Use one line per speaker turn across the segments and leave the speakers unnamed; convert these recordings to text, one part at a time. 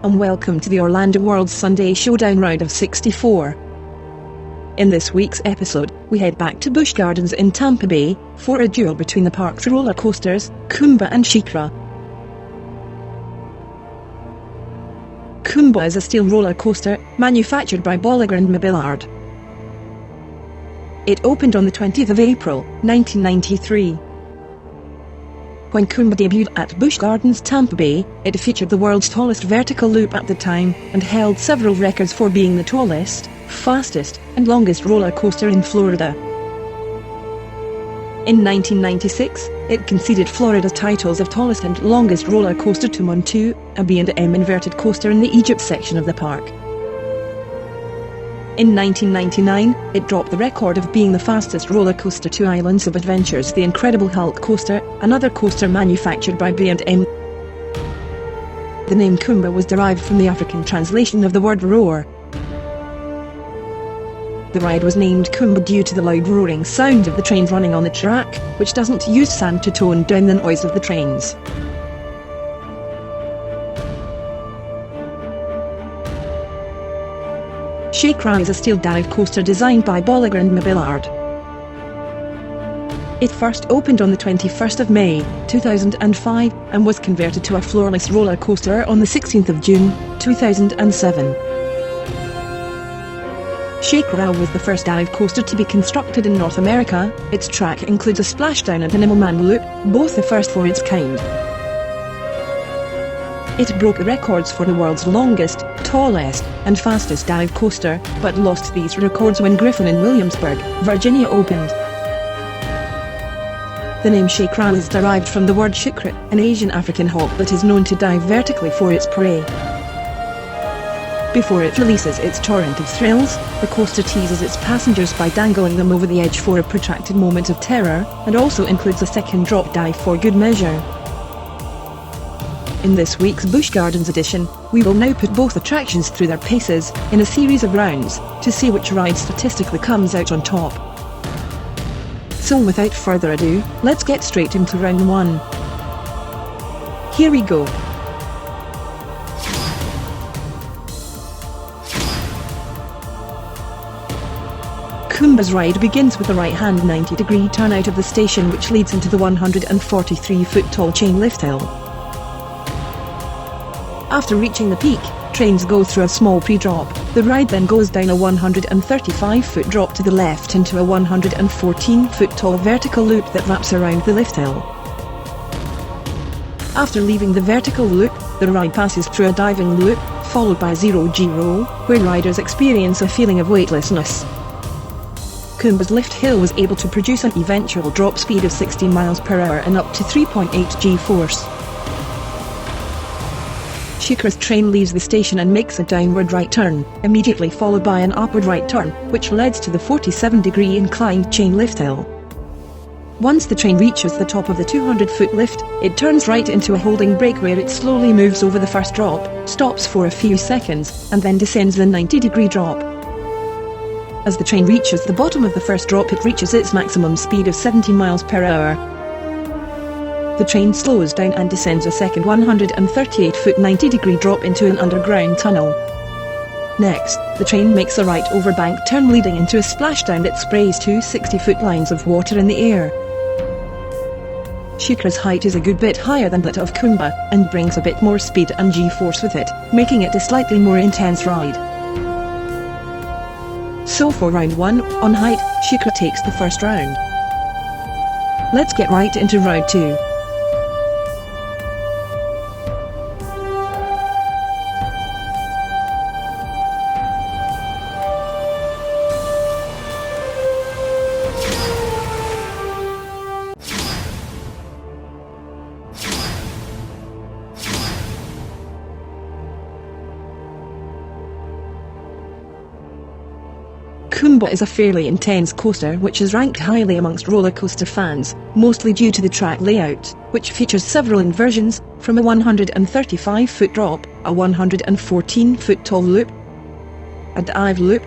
and welcome to the Orlando World Sunday Showdown round of 64. In this week's episode, we head back to Busch Gardens in Tampa Bay, for a duel between the park's roller coasters, Kumba and Sheikra. Kumba is a steel roller coaster, manufactured by Busch Gardens MacLeod. It opened on the 20th of April, 1993. When Kumba debuted at Busch Gardens Tampa Bay, it featured the world's tallest vertical loop at the time, and held several records for being the tallest, fastest, and longest roller coaster in Florida. In 1996, it conceded Florida's titles of tallest and longest roller coaster to Montu, a B&M inverted coaster in the Egypt section of the park. In 1999, it dropped the record of being the fastest roller coaster to Islands of Adventure's The Incredible Hulk coaster, another coaster manufactured by B&M. The name Kumba was derived from the African translation of the word roar. The ride was named Kumba due to the loud roaring sound of the trains running on the track, which doesn't use sand to tone down the noise of the trains. Sheikra is a steel dive coaster designed by Busch Gardens MacLeod. It first opened on the 21st of May, 2005, and was converted to a floorless roller coaster on the 16th of June, 2007. Sheikra was the first dive coaster to be constructed in North America. Its track includes a splashdown and an Immelman loop, both the first for its kind. It broke records for the world's longest, tallest, and fastest dive coaster, but lost these records when Griffon in Williamsburg, Virginia opened. The name Sheikra is derived from the word Sheikra, an Asian African hawk that is known to dive vertically for its prey. Before it releases its torrent of thrills, the coaster teases its passengers by dangling them over the edge for a protracted moment of terror, and also includes a second drop dive for good measure. In this week's Busch Gardens edition, we will now put both attractions through their paces, in a series of rounds, to see which ride statistically comes out on top. So without further ado, let's get straight into round 1. Here we go. Kumba's ride begins with a right-hand 90-degree turn out of the station, which leads into the 143-foot-tall chain lift hill. After reaching the peak, trains go through a small pre-drop. The ride then goes down a 135-foot drop to the left into a 114-foot-tall vertical loop that wraps around the lift hill. After leaving the vertical loop, the ride passes through a diving loop, followed by a zero-G roll, where riders experience a feeling of weightlessness. Kumba's lift hill was able to produce an eventual drop speed of 60 miles per hour and up to 3.8 G-force. Sheikra's train leaves the station and makes a downward right turn, immediately followed by an upward right turn, which leads to the 47-degree inclined chain lift hill. Once the train reaches the top of the 200-foot lift, it turns right into a holding brake where it slowly moves over the first drop, stops for a few seconds, and then descends the 90-degree drop. As the train reaches the bottom of the first drop, it reaches its maximum speed of 70 miles per hour. The train slows down and descends a second 138-foot 90-degree drop into an underground tunnel. Next, the train makes a right over bank turn leading into a splashdown that sprays two 60-foot lines of water in the air. Sheikra's height is a good bit higher than that of Kumba, and brings a bit more speed and G-force with it, making it a slightly more intense ride. So for round 1, on height, Sheikra takes the first round. Let's get right into round 2. Kumba is a fairly intense coaster which is ranked highly amongst roller coaster fans, mostly due to the track layout, which features several inversions, from a 135-foot drop, a 114-foot tall loop, a dive loop,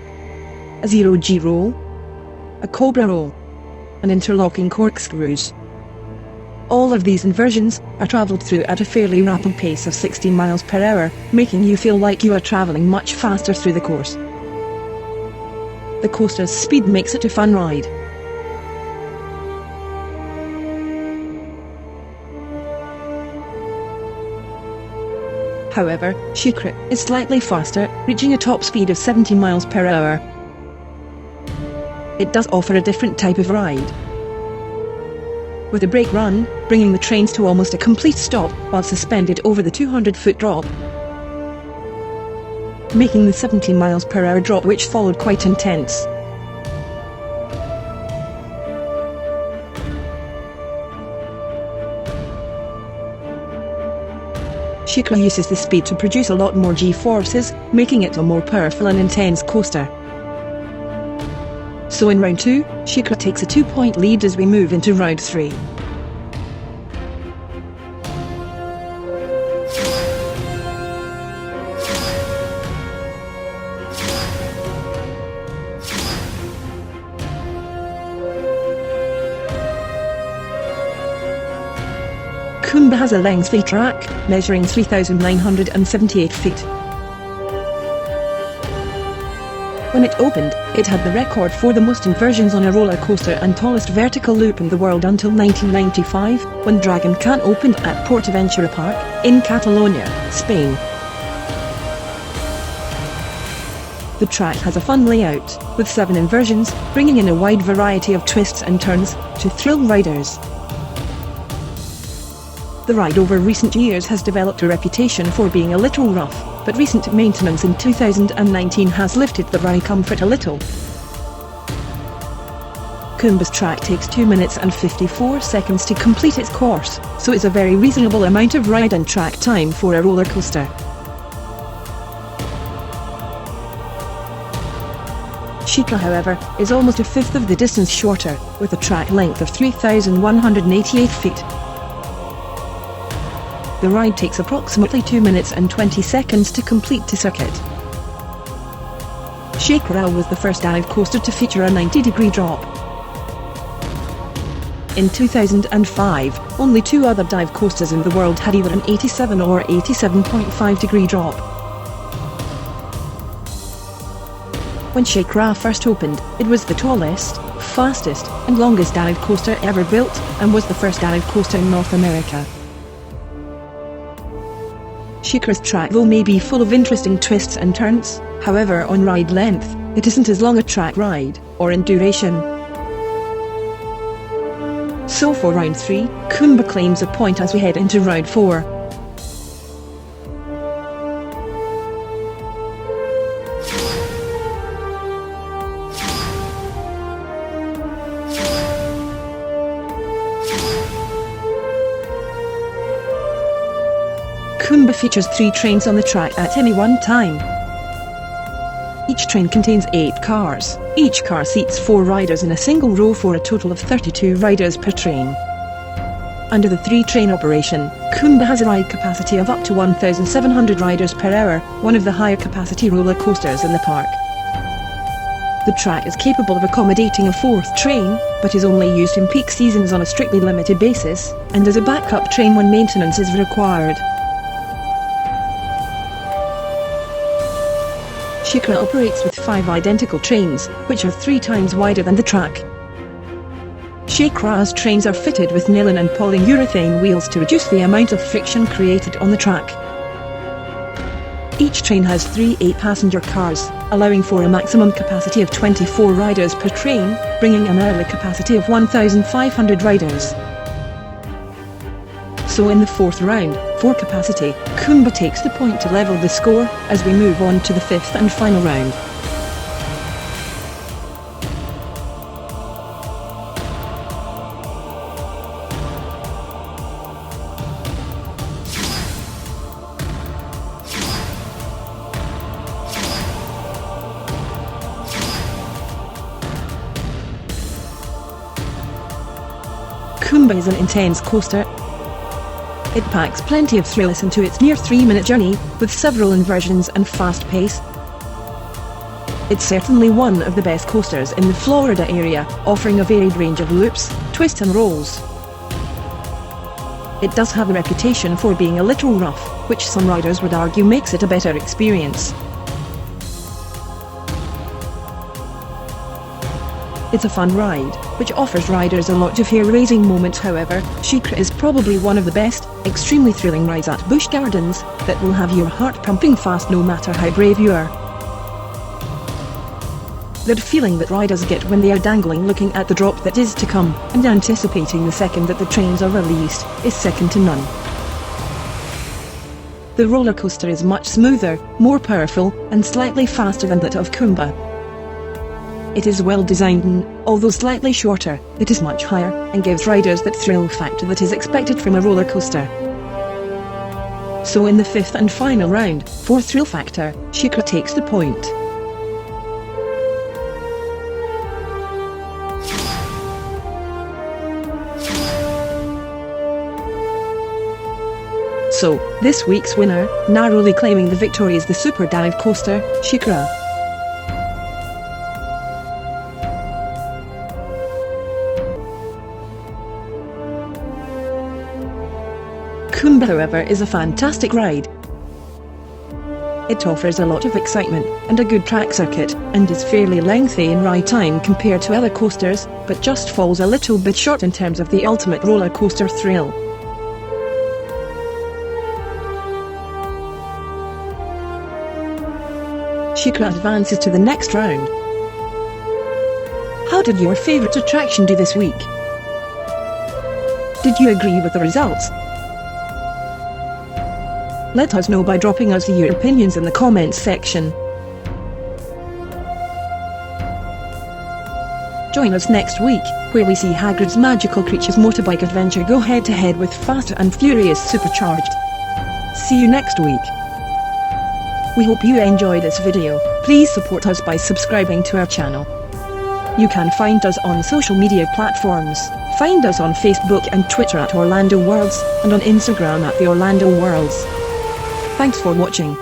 a zero-G roll, a cobra roll, and interlocking corkscrews. All of these inversions are travelled through at a fairly rapid pace of 60 miles per hour, making you feel like you are travelling much faster through the course. The coaster's speed makes it a fun ride. However, Sheikra is slightly faster, reaching a top speed of 70 miles per hour. It does offer a different type of ride, with a brake run, bringing the trains to almost a complete stop while suspended over the 200-foot drop, making the 70 miles per hour drop which followed quite intense. Sheikra uses the speed to produce a lot more G-forces, making it a more powerful and intense coaster. So in round 2, Sheikra takes a 2-point lead as we move into round 3. Kumba has a lengthy track, measuring 3,978 feet. When it opened, it had the record for the most inversions on a roller coaster and tallest vertical loop in the world until 1995, when Dragon Khan opened at Portaventura Park, in Catalonia, Spain. The track has a fun layout, with 7 inversions, bringing in a wide variety of twists and turns, to thrill riders. The ride over recent years has developed a reputation for being a little rough, but recent maintenance in 2019 has lifted the ride comfort a little. Kumba's track takes 2 minutes and 54 seconds to complete its course, so it's a very reasonable amount of ride and track time for a roller coaster. Sheikra, however, is almost a fifth of the distance shorter, with a track length of 3,188 feet. The ride takes approximately 2 minutes and 20 seconds to complete the circuit. Sheikra was the first dive coaster to feature a 90-degree drop. In 2005, only 2 other dive coasters in the world had either an 87 or 87.5 degree drop. When Sheikra first opened, it was the tallest, fastest, and longest dive coaster ever built, and was the first dive coaster in North America. Sheikra's track though may be full of interesting twists and turns, however on ride length, it isn't as long a track ride, or in duration. So for round 3, Kumba claims a point as we head into round 4. Kumba features 3 trains on the track at any one time. Each train contains 8 cars. Each car seats 4 riders in a single row for a total of 32 riders per train. Under the 3-train operation, Kumba has a ride capacity of up to 1,700 riders per hour, one of the higher capacity roller coasters in the park. The track is capable of accommodating a 4th train, but is only used in peak seasons on a strictly limited basis, and as a backup train when maintenance is required. Sheikra operates with 5 identical trains, which are 3 times wider than the track. Sheikra's trains are fitted with nylon and polyurethane wheels to reduce the amount of friction created on the track. Each train has 3 8-passenger cars, allowing for a maximum capacity of 24 riders per train, bringing an hourly capacity of 1,500 riders. So in the 4th round, for capacity, Kumba takes the point to level the score, as we move on to the 5th and final round. Kumba is an intense coaster. It packs plenty of thrills into its near 3-minute journey, with several inversions and fast pace. It's certainly one of the best coasters in the Florida area, offering a varied range of loops, twists and rolls. it does have a reputation for being a little rough, which some riders would argue makes it a better experience. It's a fun ride, which offers riders a lot of hair-raising moments. However, Sheikra is probably one of the best, extremely thrilling rides at Busch Gardens, that will have your heart pumping fast no matter how brave you are. That feeling that riders get when they are dangling looking at the drop that is to come, and anticipating the second that the trains are released, is second to none. The roller coaster is much smoother, more powerful, and slightly faster than that of Kumba. It is well designed and, although slightly shorter, it is much higher, and gives riders that thrill factor that is expected from a roller coaster. So in the fifth and final round, for thrill factor, Sheikra takes the point. So, this week's winner, narrowly claiming the victory, is the super dive coaster, Sheikra. Kumba, however, is a fantastic ride. It offers a lot of excitement, and a good track circuit, and is fairly lengthy in ride time compared to other coasters, but just falls a little bit short in terms of the ultimate roller coaster thrill. Sheikra advances to the next round. How did your favourite attraction do this week? Did you agree with the results? Let us know by dropping us your opinions in the comments section. Join us next week, where we see HAGRID'S magical creatures motorbike adventure go head-to-head with Fast and Furious Supercharged. See you next week. We hope you enjoy this video. Please support us by subscribing to our channel. You can find us on social media platforms. Find us on Facebook and Twitter at Orlando Worlds, and on Instagram at the Orlando Worlds. Thanks for watching.